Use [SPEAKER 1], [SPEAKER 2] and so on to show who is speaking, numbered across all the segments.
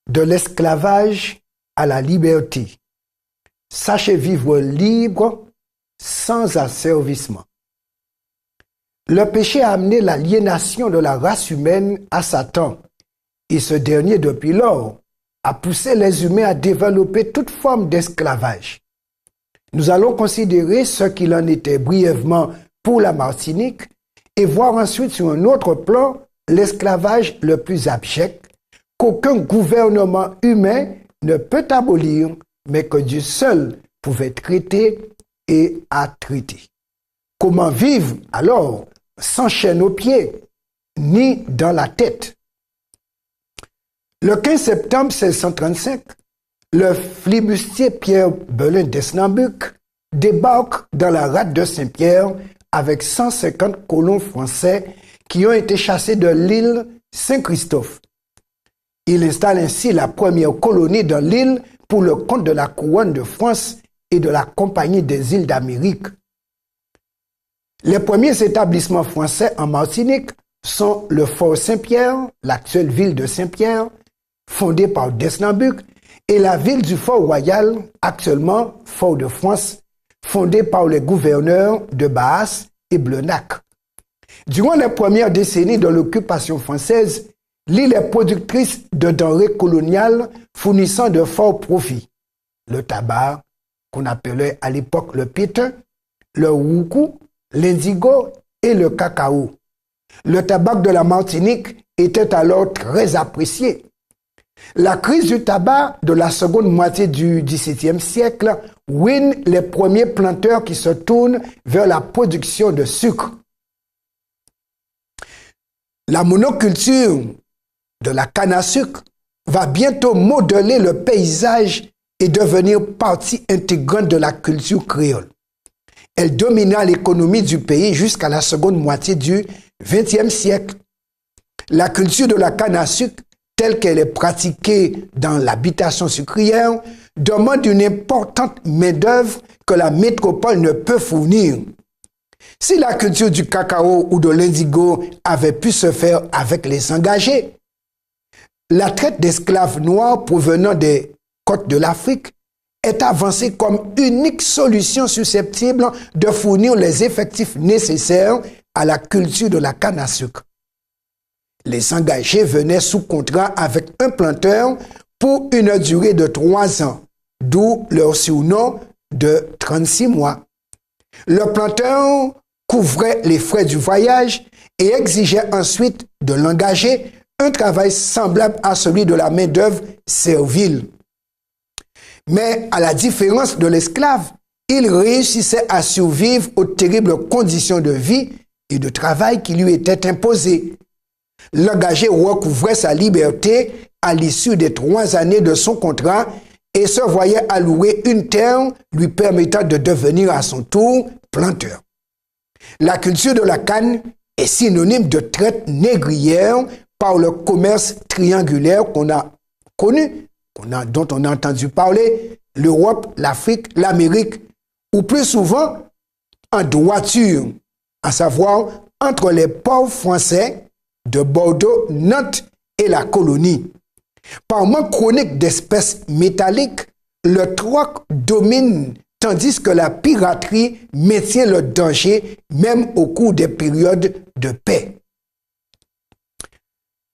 [SPEAKER 1] de l'esclavage à la liberté. Sachez vivre libre sans asservissement. Le péché a amené l'aliénation de la race humaine à Satan, et ce dernier, depuis lors, a poussé les humains à développer toute forme d'esclavage. Nous allons considérer ce qu'il en était brièvement pour la Martinique et voir ensuite sur un autre plan l'esclavage le plus abject qu'aucun gouvernement humain ne peut abolir, mais que Dieu seul pouvait traiter et a traité. Comment vivre alors sans chaîne aux pieds, ni dans la tête? Le 15 septembre 1635, le flibustier Pierre Belin d'Esnambuc débarque dans la rade de Saint-Pierre avec 150 colons français qui ont été chassés de l'île Saint-Christophe. Il installe ainsi la première colonie dans l'île pour le compte de la couronne de France et de la Compagnie des îles d'Amérique. Les premiers établissements français en Martinique sont le Fort Saint-Pierre, l'actuelle ville de Saint-Pierre, fondée par Desnambuc, et la ville du Fort Royal, actuellement Fort de France, fondée par les gouverneurs de Baas et Blenac. Durant les premières décennies de l'occupation française, l'île est productrice de denrées coloniales fournissant de forts profits. Le tabac, qu'on appelait à l'époque le pétain, le roucou, l'indigo et le cacao. Le tabac de la Martinique était alors très apprécié. La crise du tabac de la seconde moitié du XVIIe siècle ruine les premiers planteurs qui se tournent vers la production de sucre. La monoculture de la canne à sucre va bientôt modeler le paysage et devenir partie intégrante de la culture créole. Elle domina l'économie du pays jusqu'à la seconde moitié du XXe siècle. La culture de la canne à sucre, telle qu'elle est pratiquée dans l'habitation sucrière, demande une importante main-d'œuvre que la métropole ne peut fournir. Si la culture du cacao ou de l'indigo avait pu se faire avec les engagés, la traite d'esclaves noirs provenant des côtes de l'Afrique est avancée comme unique solution susceptible de fournir les effectifs nécessaires à la culture de la canne à sucre. Les engagés venaient sous contrat avec un planteur pour une durée de 3 ans, d'où leur surnom de 36 mois. Le planteur couvrait les frais du voyage et exigeait ensuite de l'engagé un travail semblable à celui de la main-d'œuvre servile. Mais à la différence de l'esclave, il réussissait à survivre aux terribles conditions de vie et de travail qui lui étaient imposées. L'engagé recouvrait sa liberté à l'issue des 3 années de son contrat et se voyait allouer une terre lui permettant de devenir à son tour planteur. La culture de la canne est synonyme de traite négrière par le commerce triangulaire qu'on a connu, dont on a entendu parler, l'Europe, l'Afrique, l'Amérique, ou plus souvent en droiture, à savoir entre les ports français de Bordeaux, Nantes et la colonie. Par manque chronique d'espèces métalliques, le troc domine tandis que la piraterie maintient le danger même au cours des périodes de paix.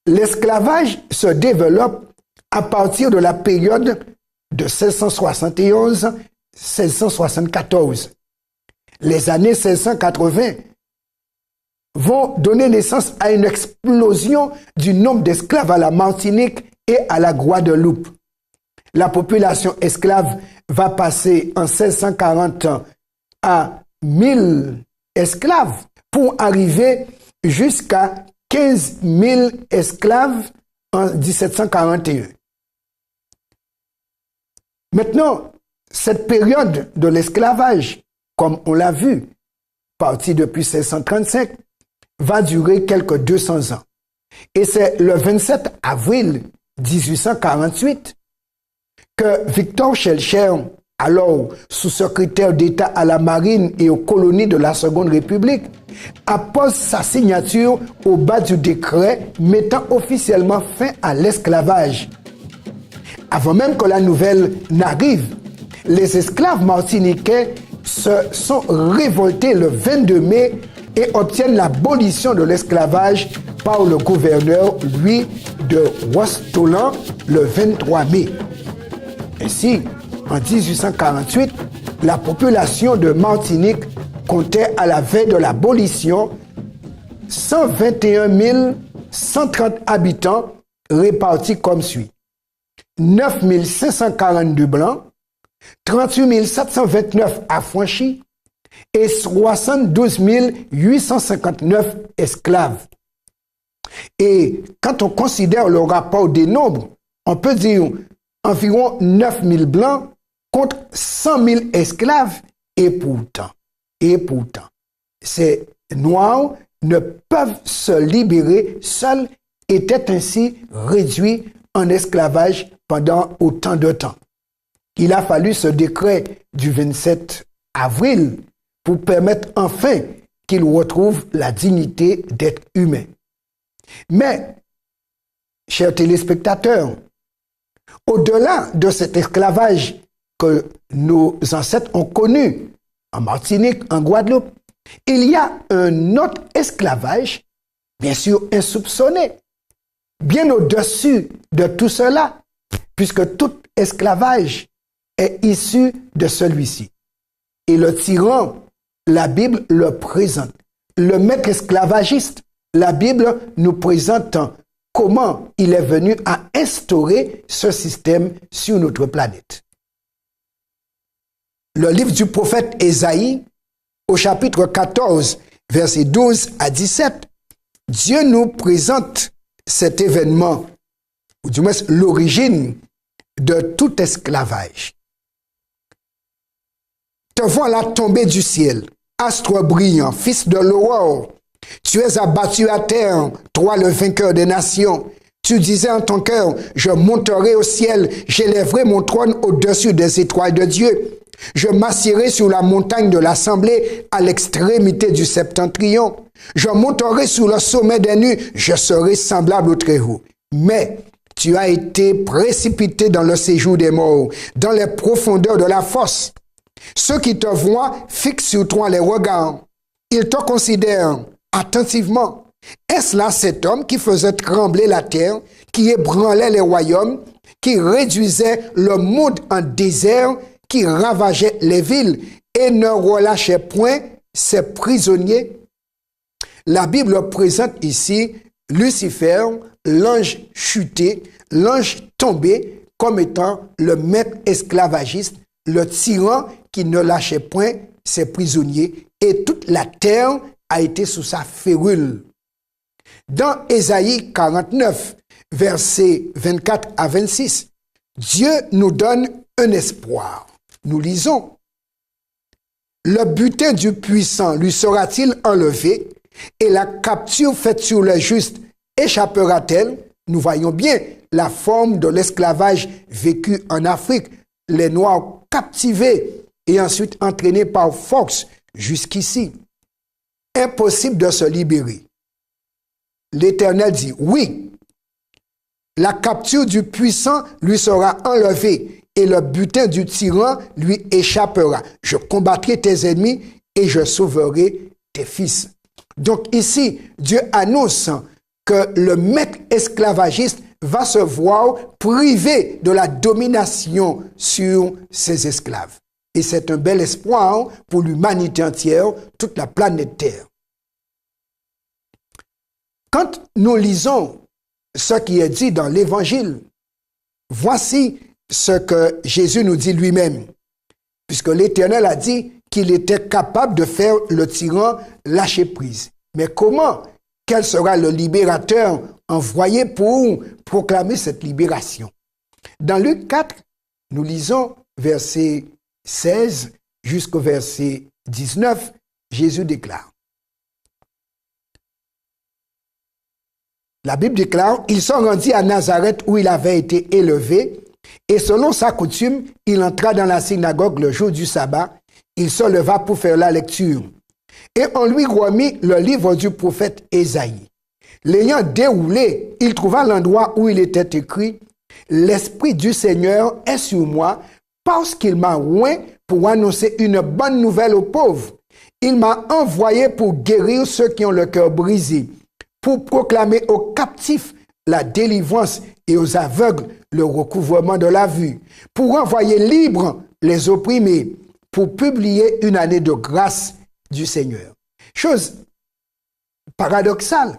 [SPEAKER 1] L'esclavage se développe à partir de la période de 1671-1674. Les années 1680 vont donner naissance à une explosion du nombre d'esclaves à la Martinique et à la Guadeloupe. La population esclave va passer en 1640 à 1000 esclaves pour arriver jusqu'à 15 000 esclaves en 1741. Maintenant, cette période de l'esclavage, comme on l'a vu, partie depuis 1635, va durer quelques 200 ans. Et c'est le 27 avril 1848 que Victor Schœlcher, alors sous-secrétaire d'État à la Marine et aux colonies de la Seconde République, appose sa signature au bas du décret mettant officiellement fin à l'esclavage. Avant même que la nouvelle n'arrive, les esclaves martiniquais se sont révoltés le 22 mai et obtiennent l'abolition de l'esclavage par le gouverneur Louis de Rostolan le 23 mai. Ainsi, en 1848, la population de Martinique comptait à la veille de l'abolition 121 130 habitants répartis comme suit. 9 542 blancs, 38 729 affranchis et 72 859 esclaves. Et quand on considère le rapport des nombres, on peut dire environ 9 000 blancs contre 100 000 esclaves. Et pourtant, ces Noirs ne peuvent se libérer seuls, étaient ainsi réduits en esclavage pendant autant de temps. Il a fallu ce décret du 27 avril pour permettre enfin qu'ils retrouvent la dignité d'être humains. Mais, chers téléspectateurs, au-delà de cet esclavage que nos ancêtres ont connu en Martinique, en Guadeloupe, il y a un autre esclavage, bien sûr insoupçonné, bien au-dessus de tout cela, puisque tout esclavage est issu de celui-ci. Et le tyran, la Bible le présente. Le maître esclavagiste, la Bible nous présente comment il est venu à instaurer ce système sur notre planète. Le livre du prophète Ésaïe, au chapitre 14, versets 12 à 17, Dieu nous présente cet événement, ou du moins l'origine de tout esclavage. Te voilà tombé du ciel, astre brillant, fils de l'aurore. Tu es abattu à terre, toi le vainqueur des nations. Tu disais en ton cœur, je monterai au ciel, j'élèverai mon trône au-dessus des étoiles de Dieu. Je m'assierai sur la montagne de l'assemblée à l'extrémité du septentrion. Je monterai sur le sommet des nues, je serai semblable au Très-Haut. Mais tu as été précipité dans le séjour des morts, dans les profondeurs de la fosse. Ceux qui te voient fixent sur toi les regards. Ils te considèrent attentivement. Est-ce là cet homme qui faisait trembler la terre, qui ébranlait les royaumes, qui réduisait le monde en désert, qui ravageait les villes et ne relâchait point ses prisonniers? La Bible présente ici Lucifer, l'ange chuté, l'ange tombé, comme étant le maître esclavagiste, le tyran qui ne lâchait point ses prisonniers, et toute la terre a été sous sa férule. Dans Ésaïe 49, versets 24 à 26, Dieu nous donne un espoir. Nous lisons: le butin du puissant lui sera-t-il enlevé, et la capture faite sur le juste échappera-t-elle? Nous voyons bien la forme de l'esclavage vécu en Afrique, les Noirs captivés et ensuite entraînés par force jusqu'ici. Impossible de se libérer. L'Éternel dit, oui, la capture du puissant lui sera enlevée et le butin du tyran lui échappera. Je combattrai tes ennemis et je sauverai tes fils. Donc ici, Dieu annonce que le maître esclavagiste va se voir privé de la domination sur ses esclaves. Et c'est un bel espoir pour l'humanité entière, toute la planète Terre. Quand nous lisons ce qui est dit dans l'Évangile, voici ce que Jésus nous dit lui-même, puisque l'Éternel a dit qu'il était capable de faire le tyran lâcher prise. Mais comment? Quel sera le libérateur envoyé pour proclamer cette libération? Dans Luc 4, nous lisons verset 16 jusqu'au verset 19, Jésus déclare. La Bible déclare, il se rendit à Nazareth où il avait été élevé, et selon sa coutume, il entra dans la synagogue le jour du sabbat, il se leva pour faire la lecture. Et on lui remit le livre du prophète Ésaïe. L'ayant déroulé, il trouva l'endroit où il était écrit L'Esprit du Seigneur est sur moi parce qu'il m'a oint pour annoncer une bonne nouvelle aux pauvres. Il m'a envoyé pour guérir ceux qui ont le cœur brisé, pour proclamer aux captifs la délivrance et aux aveugles le recouvrement de la vue, pour envoyer libres les opprimés, pour publier une année de grâce du Seigneur. Chose paradoxale,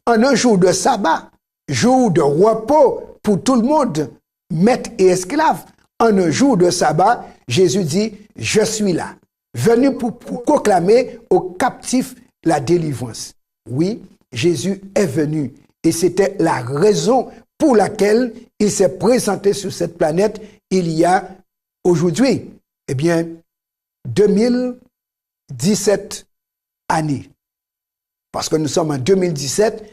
[SPEAKER 1] en un jour de sabbat, jour de repos pour tout le monde, maître et esclave, en un jour de sabbat, Jésus dit, je suis là, venu pour proclamer aux captifs la délivrance. Oui, Jésus est venu et c'était la raison pour laquelle il s'est présenté sur cette planète il y a aujourd'hui, 2017 années. Parce que nous sommes en 2017,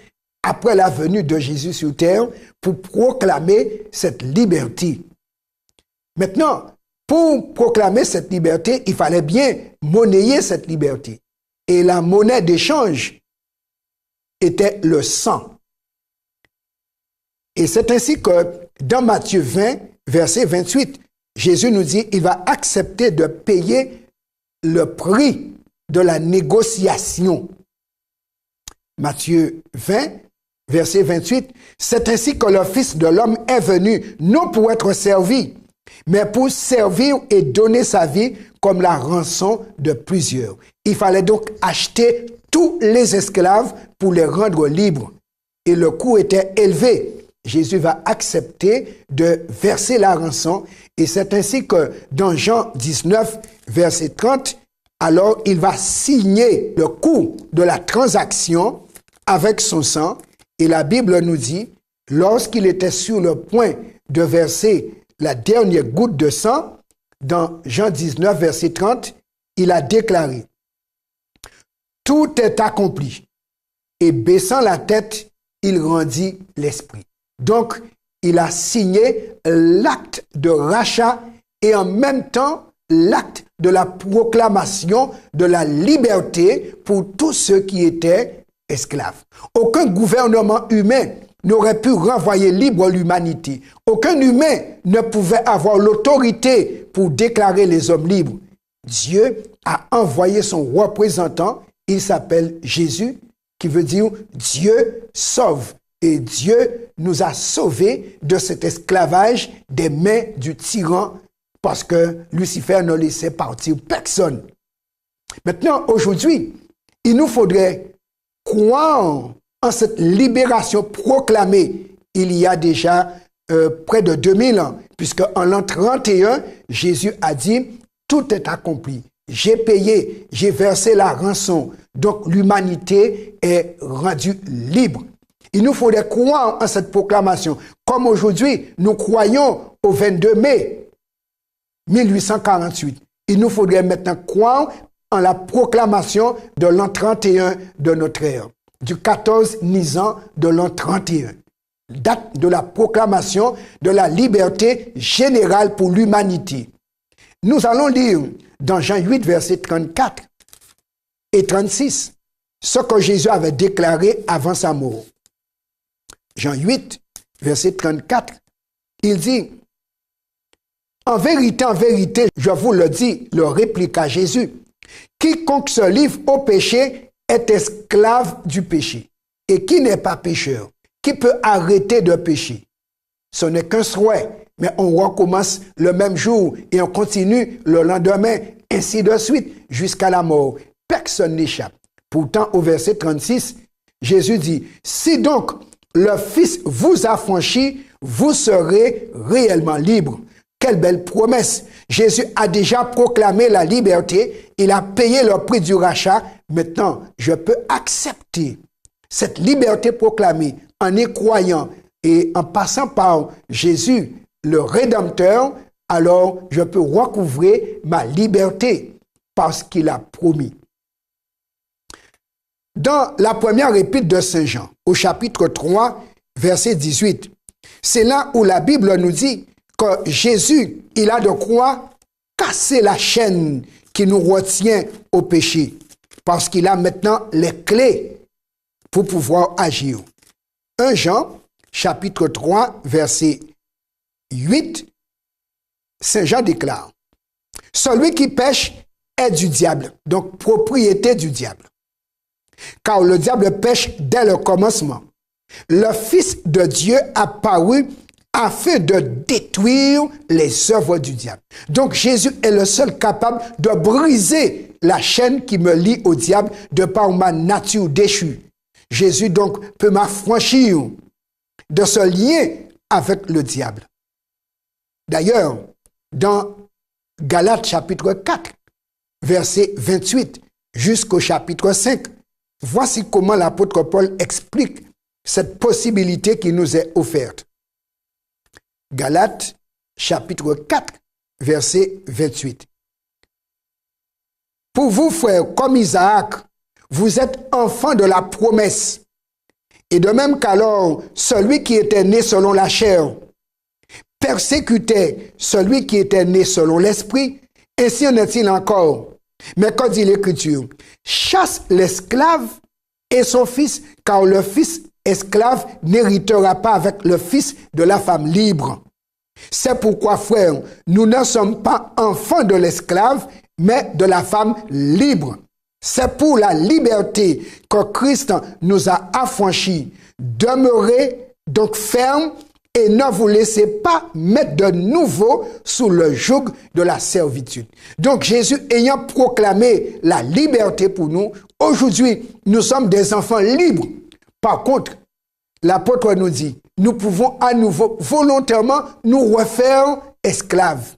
[SPEAKER 1] après la venue de Jésus sur terre, pour proclamer cette liberté. Maintenant, pour proclamer cette liberté, il fallait bien monnayer cette liberté. Et la monnaie d'échange était le sang. Et c'est ainsi que dans Matthieu 20, verset 28, Jésus nous dit, il va accepter de payer le prix de la négociation. Matthieu 20, verset 28, c'est ainsi que le Fils de l'homme est venu, non pour être servi, mais pour servir et donner sa vie comme la rançon de plusieurs. Il fallait donc acheter tous les esclaves pour les rendre libres. Et le coût était élevé. Jésus va accepter de verser la rançon. Et c'est ainsi que dans Jean 19, verset 30, alors il va signer le coût de la transaction avec son sang. Et la Bible nous dit, lorsqu'il était sur le point de verser la dernière goutte de sang, dans Jean 19, verset 30, il a déclaré, « Tout est accompli. » Et baissant la tête, il rendit l'esprit. Donc, il a signé l'acte de rachat et en même temps l'acte de la proclamation de la liberté pour tous ceux qui étaient esclaves. Aucun gouvernement humain n'aurait pu renvoyer libre l'humanité. Aucun humain ne pouvait avoir l'autorité pour déclarer les hommes libres. Dieu a envoyé son représentant, il s'appelle Jésus, qui veut dire Dieu sauve. Et Dieu nous a sauvés de cet esclavage des mains du tyran parce que Lucifer ne laissait partir personne. Maintenant, aujourd'hui, il nous faudrait croire en cette libération proclamée il y a déjà près de 2000 ans, puisque en l'an 31, Jésus a dit, tout est accompli. J'ai payé, j'ai versé la rançon. Donc l'humanité est rendue libre. Il nous faudrait croire en cette proclamation. Comme aujourd'hui, nous croyons au 22 mai 1848. Il nous faudrait maintenant croire en la proclamation de l'an 31 de notre ère, du 14 Nisan de l'an 31. Date de la proclamation de la liberté générale pour l'humanité. Nous allons lire dans Jean 8, versets 34 et 36, ce que Jésus avait déclaré avant sa mort. Jean 8, verset 34, il dit, « En vérité, je vous le dis, le répliqua Jésus, quiconque se livre au péché est esclave du péché. Et qui n'est pas pécheur, qui peut arrêter de pécher? Ce n'est qu'un souhait, mais on recommence le même jour et on continue le lendemain, ainsi de suite, jusqu'à la mort. Personne n'échappe. » Pourtant, au verset 36, Jésus dit, « Si donc le Fils vous a franchi, vous serez réellement libre. » Quelle belle promesse! Jésus a déjà proclamé la liberté, il a payé le prix du rachat. Maintenant, je peux accepter cette liberté proclamée en y croyant et en passant par Jésus, le Rédempteur, alors je peux recouvrer ma liberté parce qu'il a promis. Dans la première épître de Saint Jean, au chapitre 3, verset 18, c'est là où la Bible nous dit que Jésus, il a de quoi casser la chaîne qui nous retient au péché, parce qu'il a maintenant les clés pour pouvoir agir. 1 Jean, chapitre 3, verset 8, Saint Jean déclare, « Celui qui pêche est du diable, donc propriété du diable. Car le diable pêche dès le commencement. Le Fils de Dieu apparut afin de détruire les œuvres du diable. » Donc Jésus est le seul capable de briser la chaîne qui me lie au diable de par ma nature déchue. Jésus donc peut m'affranchir de ce lien avec le diable. D'ailleurs, dans Galates chapitre 4, verset 28 jusqu'au chapitre 5, voici comment l'apôtre Paul explique cette possibilité qui nous est offerte. Galates chapitre 4, verset 28. Pour vous, frères, comme Isaac, vous êtes enfants de la promesse. Et de même qu'alors, celui qui était né selon la chair persécutait celui qui était né selon l'esprit, ainsi en est-il encore. Mais quand dit l'Écriture, chasse l'esclave et son fils, car le fils esclave n'héritera pas avec le fils de la femme libre. C'est pourquoi, frères, nous ne sommes pas enfants de l'esclave, mais de la femme libre. C'est pour la liberté que Christ nous a affranchis. Demeurez donc fermes et ne vous laissez pas mettre de nouveau sous le joug de la servitude. Donc Jésus ayant proclamé la liberté pour nous, aujourd'hui nous sommes des enfants libres. Par contre, l'apôtre nous dit, nous pouvons à nouveau volontairement nous refaire esclaves.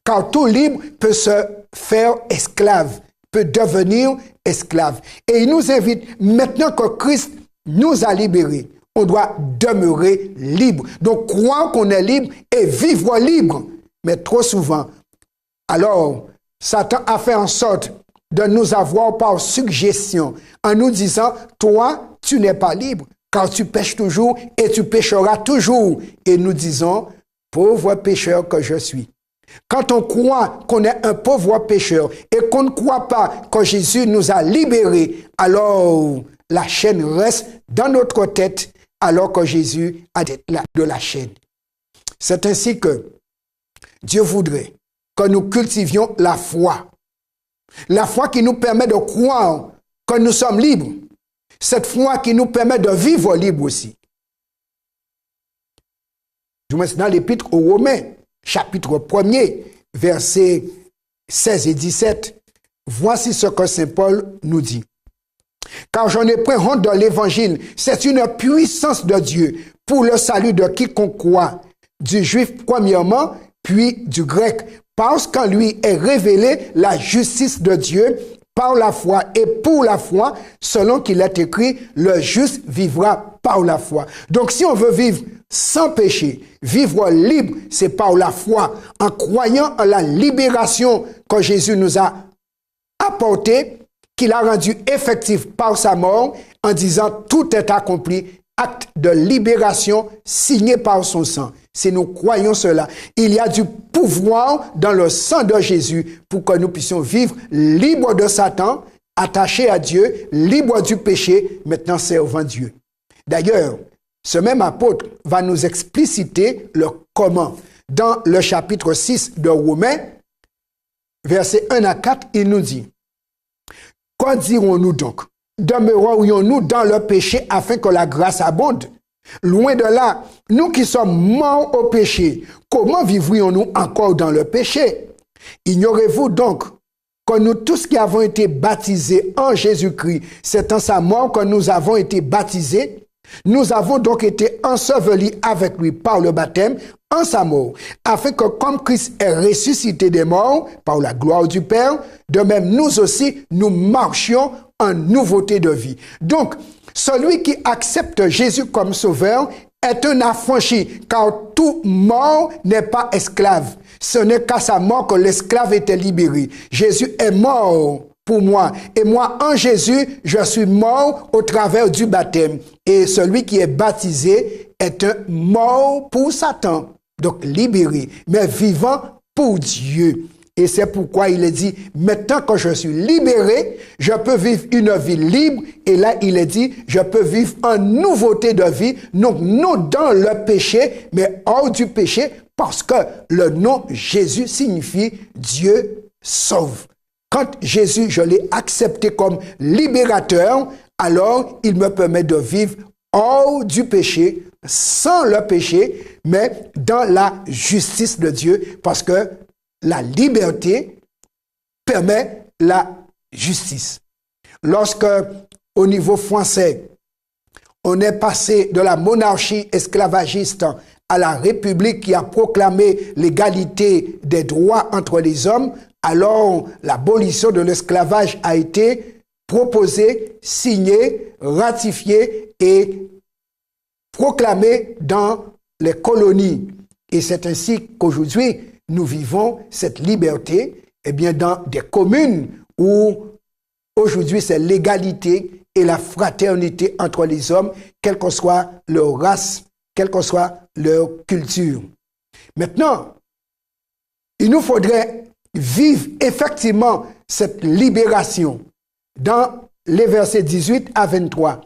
[SPEAKER 1] Car tout libre peut se faire esclave, peut devenir esclave. Et il nous invite, maintenant que Christ nous a libérés, on doit demeurer libre. Donc croire qu'on est libre et vivre libre. Mais trop souvent, alors Satan a fait en sorte de nous avoir par suggestion, en nous disant, toi, tu n'es pas libre, car tu pêches toujours et tu pécheras toujours. Et nous disons, pauvre pécheur que je suis. Quand on croit qu'on est un pauvre pécheur et qu'on ne croit pas que Jésus nous a libérés, alors la chaîne reste dans notre tête alors que Jésus a de la chaîne. C'est ainsi que Dieu voudrait que nous cultivions la foi. La foi qui nous permet de croire que nous sommes libres. Cette foi qui nous permet de vivre libre aussi. Du moins, dans l'épître aux Romains, chapitre 1er, versets 16 et 17, voici ce que saint Paul nous dit. Car j'en ai point honte de l'évangile, c'est une puissance de Dieu pour le salut de quiconque croit, du juif premièrement, puis du grec, parce qu'en lui est révélée la justice de Dieu par la foi et pour la foi, selon qu'il est écrit, le juste vivra par la foi. Donc si on veut vivre sans péché, vivre libre, c'est par la foi, en croyant en la libération que Jésus nous a apportée, qu'il a rendu effectif par sa mort, en disant tout est accompli, acte de libération signé par son sang. Si nous croyons cela, il y a du pouvoir dans le sang de Jésus pour que nous puissions vivre libres de Satan, attachés à Dieu, libres du péché, maintenant servant Dieu. D'ailleurs, ce même apôtre va nous expliciter le comment. Dans le chapitre 6 de Romains, versets 1 à 4, il nous dit, « Qu'en dirons-nous donc? Demeurerions-nous dans le péché afin que la grâce abonde? Loin de là, nous qui sommes morts au péché, comment vivrions-nous encore dans le péché? Ignorez-vous donc que nous tous qui avons été baptisés en Jésus-Christ, c'est en sa mort que nous avons été baptisés? Nous avons donc été ensevelis avec lui par le baptême en sa mort, afin que comme Christ est ressuscité des morts par la gloire du Père, de même nous aussi, nous marchions en nouveauté de vie. Donc, celui qui accepte Jésus comme sauveur est un affranchi, car tout mort n'est pas esclave. Ce n'est qu'à sa mort que l'esclave était libéré. Jésus est mort pour moi. Et moi, en Jésus, je suis mort au travers du baptême. Et celui qui est baptisé est un mort pour Satan. Donc libéré, mais vivant pour Dieu. Et c'est pourquoi il est dit, maintenant que je suis libéré, je peux vivre une vie libre. Et là, il est dit, je peux vivre en nouveauté de vie. Donc, non dans le péché, mais hors du péché, parce que le nom Jésus signifie Dieu sauve. Quand Jésus, je l'ai accepté comme libérateur, alors il me permet de vivre hors du péché, sans le péché, mais dans la justice de Dieu, parce que la liberté permet la justice. Lorsque, au niveau français, on est passé de la monarchie esclavagiste à la République qui a proclamé l'égalité des droits entre les hommes, alors l'abolition de l'esclavage a été proposée, signée, ratifiée et proclamée dans les colonies. Et c'est ainsi qu'aujourd'hui, nous vivons cette liberté dans des communes où aujourd'hui c'est l'égalité et la fraternité entre les hommes, quelle que soit leur race, quelle que soit leur culture. Maintenant, il nous faudrait vivre effectivement cette libération dans les versets 18 à 23.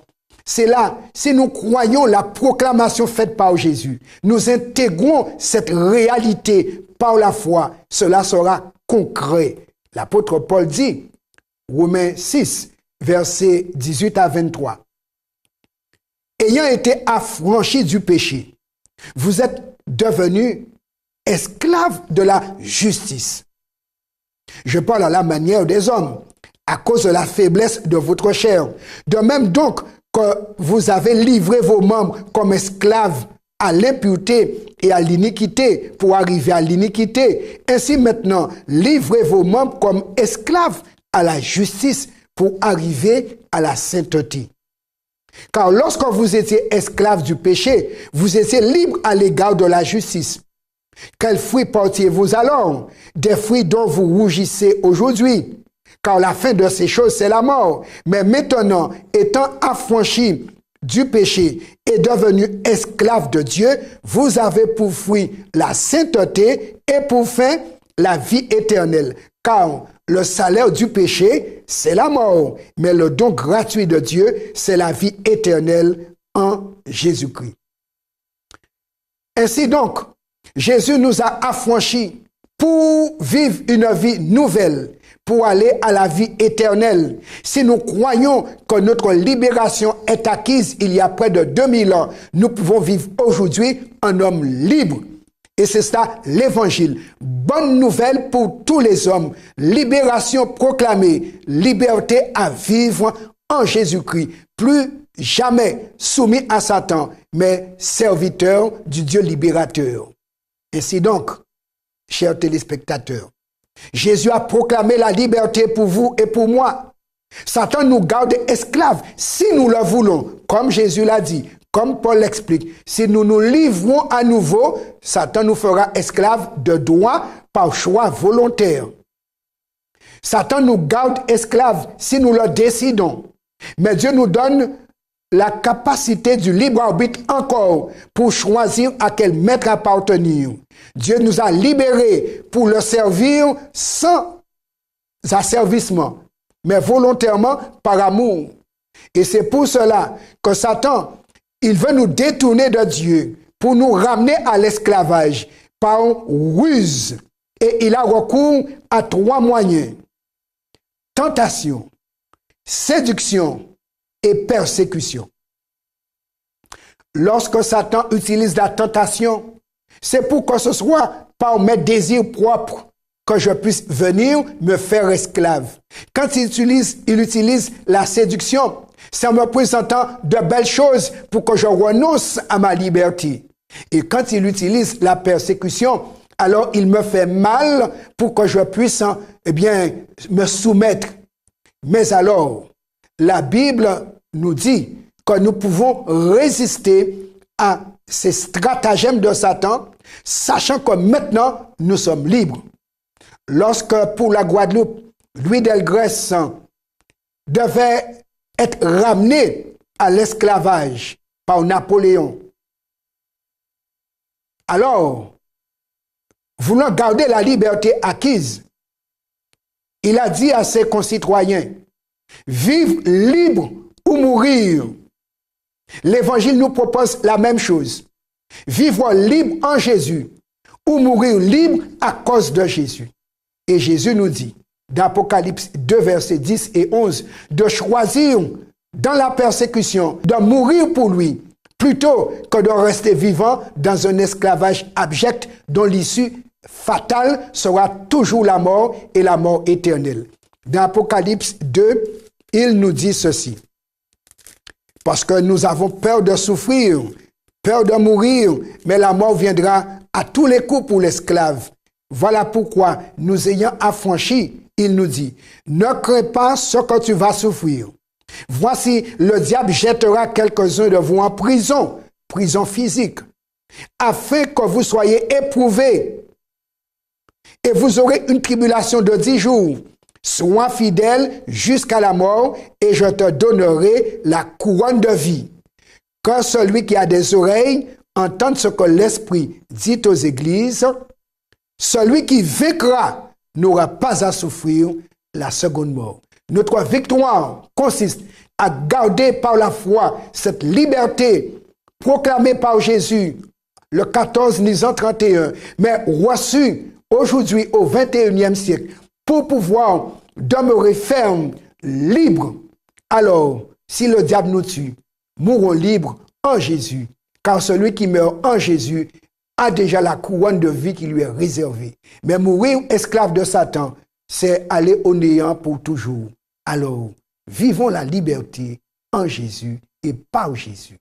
[SPEAKER 1] C'est là, si nous croyons la proclamation faite par Jésus, nous intégrons cette réalité par la foi, cela sera concret. L'apôtre Paul dit, Romains 6, versets 18 à 23. Ayant été affranchis du péché, vous êtes devenus esclaves de la justice. Je parle à la manière des hommes, à cause de la faiblesse de votre chair. De même donc que vous avez livré vos membres comme esclaves à l'impureté et à l'iniquité pour arriver à l'iniquité. Ainsi maintenant, livrez vos membres comme esclaves à la justice pour arriver à la sainteté. Car lorsque vous étiez esclaves du péché, vous étiez libres à l'égard de la justice. Quels fruits portiez-vous alors? Des fruits dont vous rougissez aujourd'hui. Car la fin de ces choses, c'est la mort. Mais maintenant, étant affranchis du péché et devenus esclaves de Dieu, vous avez pour fruit la sainteté et pour fin la vie éternelle. Car le salaire du péché, c'est la mort. Mais le don gratuit de Dieu, c'est la vie éternelle en Jésus-Christ. Ainsi donc, Jésus nous a affranchis pour vivre une vie nouvelle, pour aller à la vie éternelle. Si nous croyons que notre libération est acquise il y a près de 2000 ans, nous pouvons vivre aujourd'hui un homme libre. Et c'est ça l'évangile. Bonne nouvelle pour tous les hommes. Libération proclamée, liberté à vivre en Jésus-Christ. Plus jamais soumis à Satan, mais serviteur du Dieu libérateur. Ainsi donc, chers téléspectateurs, Jésus a proclamé la liberté pour vous et pour moi. Satan nous garde esclaves si nous le voulons, comme Jésus l'a dit, comme Paul l'explique. Si nous nous livrons à nouveau, Satan nous fera esclaves de droit par choix volontaire. Satan nous garde esclaves si nous le décidons. Mais Dieu nous donne la capacité du libre arbitre encore pour choisir à quel maître appartenir. Dieu nous a libérés pour le servir sans asservissement, mais volontairement par amour. Et c'est pour cela que Satan, il veut nous détourner de Dieu pour nous ramener à l'esclavage par ruse. Et il a recours à 3 moyens: tentation, séduction et persécution. Lorsque Satan utilise la tentation, c'est pour que ce soit par mes désirs propres que je puisse venir me faire esclave. Quand il utilise la séduction, c'est en me présentant de belles choses pour que je renonce à ma liberté. Et quand il utilise la persécution, alors il me fait mal pour que je puisse me soumettre. Mais alors, la Bible nous dit que nous pouvons résister à ces stratagèmes de Satan, sachant que maintenant, nous sommes libres. Lorsque, pour la Guadeloupe, Louis Delgrès devait être ramené à l'esclavage par Napoléon, alors, voulant garder la liberté acquise, il a dit à ses concitoyens: vivre libre ou mourir. L'Évangile nous propose la même chose. Vivre libre en Jésus ou mourir libre à cause de Jésus. Et Jésus nous dit, dans Apocalypse 2, versets 10 et 11, de choisir dans la persécution, de mourir pour lui, plutôt que de rester vivant dans un esclavage abject dont l'issue fatale sera toujours la mort et la mort éternelle. Dans Apocalypse 2, il nous dit ceci. Parce que nous avons peur de souffrir, peur de mourir, mais la mort viendra à tous les coups pour l'esclave. Voilà pourquoi, nous ayant affranchis, il nous dit, ne crains pas ce que tu vas souffrir. Voici, le diable jettera quelques-uns de vous en prison, prison physique, afin que vous soyez éprouvés. Et vous aurez une tribulation de 10 jours. Sois fidèle jusqu'à la mort, et je te donnerai la couronne de vie. Que celui qui a des oreilles entende ce que l'Esprit dit aux églises. Celui qui vaincra n'aura pas à souffrir la seconde mort. Notre victoire consiste à garder par la foi cette liberté proclamée par Jésus le 14 Nisan 31, mais reçue aujourd'hui au 21e siècle pour pouvoir demeurer ferme, libre. Alors, si le diable nous tue, mourons libres en Jésus, car celui qui meurt en Jésus a déjà la couronne de vie qui lui est réservée. Mais mourir esclave de Satan, c'est aller au néant pour toujours. Alors, vivons la liberté en Jésus et par Jésus.